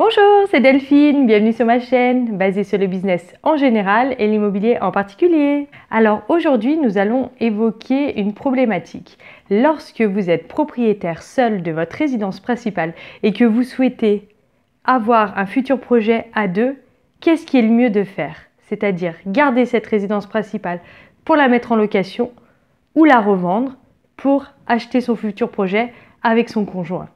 Bonjour, c'est Delphine, bienvenue sur ma chaîne basée sur le business en général et l'immobilier en particulier. Alors aujourd'hui, nous allons évoquer une problématique. Lorsque vous êtes propriétaire seul de votre résidence principale et que vous souhaitez avoir un futur projet à deux, qu'est-ce qui est le mieux de faire? C'est-à-dire garder cette résidence principale pour la mettre en location ou la revendre pour acheter son futur projet avec son conjoint.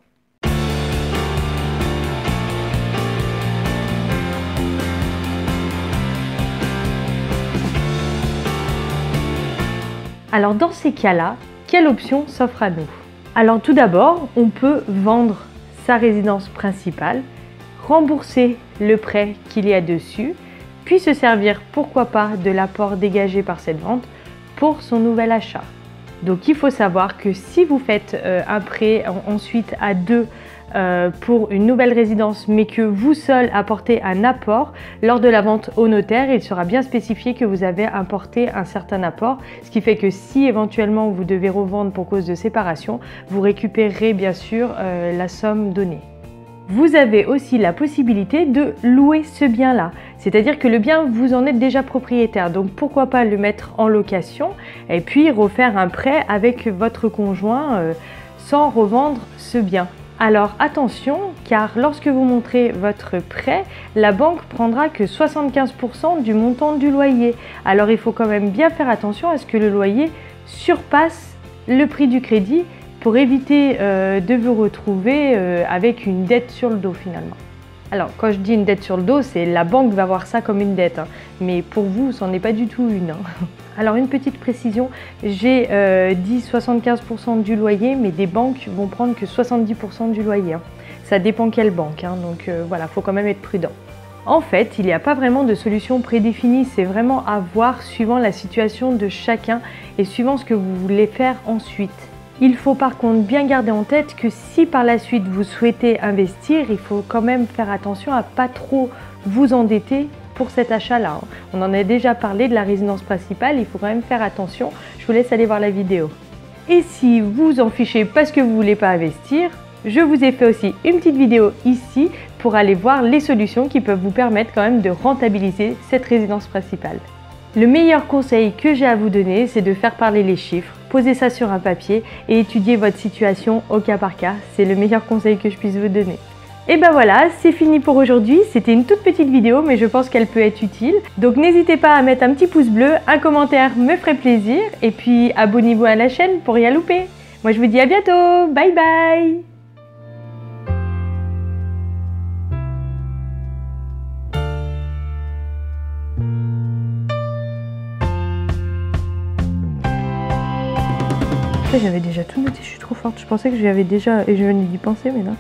Alors dans ces cas-là, quelle option s'offre à nous? Alors tout d'abord, on peut vendre sa résidence principale, rembourser le prêt qu'il y a dessus, puis se servir pourquoi pas de l'apport dégagé par cette vente pour son nouvel achat. Donc il faut savoir que si vous faites un prêt ensuite à deux pour une nouvelle résidence, mais que vous seul apportez un apport, lors de la vente au notaire, il sera bien spécifié que vous avez apporté un certain apport, ce qui fait que si éventuellement vous devez revendre pour cause de séparation, vous récupérerez bien sûr la somme donnée. Vous avez aussi la possibilité de louer ce bien-là, c'est-à-dire que le bien, vous en êtes déjà propriétaire, donc pourquoi pas le mettre en location et puis refaire un prêt avec votre conjoint sans revendre ce bien. Alors attention, car lorsque vous montrez votre prêt, la banque prendra que 75% du montant du loyer. Alors il faut quand même bien faire attention à ce que le loyer surpasse le prix du crédit pour éviter de vous retrouver avec une dette sur le dos finalement. Alors quand je dis une dette sur le dos, c'est la banque va voir ça comme une dette, hein, mais pour vous, c'en est pas du tout une. Hein. Alors une petite précision, j'ai dit 75% du loyer, mais des banques vont prendre que 70% du loyer. Hein. Ça dépend quelle banque, hein, donc voilà, il faut quand même être prudent. En fait, il n'y a pas vraiment de solution prédéfinie, c'est vraiment à voir suivant la situation de chacun et suivant ce que vous voulez faire ensuite. Il faut par contre bien garder en tête que si par la suite vous souhaitez investir, il faut quand même faire attention à pas trop vous endetter pour cet achat-là. On en a déjà parlé de la résidence principale, il faut quand même faire attention. Je vous laisse aller voir la vidéo. Et si vous en fichez parce que vous ne voulez pas investir, je vous ai fait aussi une petite vidéo ici pour aller voir les solutions qui peuvent vous permettre quand même de rentabiliser cette résidence principale. Le meilleur conseil que j'ai à vous donner, c'est de faire parler les chiffres, poser ça sur un papier et étudier votre situation au cas par cas. C'est le meilleur conseil que je puisse vous donner. Et ben voilà, c'est fini pour aujourd'hui. C'était une toute petite vidéo, mais je pense qu'elle peut être utile. Donc n'hésitez pas à mettre un petit pouce bleu, un commentaire me ferait plaisir. Et puis abonnez-vous à la chaîne pour rien louper. Moi je vous dis à bientôt, bye bye! J'avais déjà tout noté, je suis trop forte. Je pensais que j'avais déjà, et je venais d'y penser, mais non.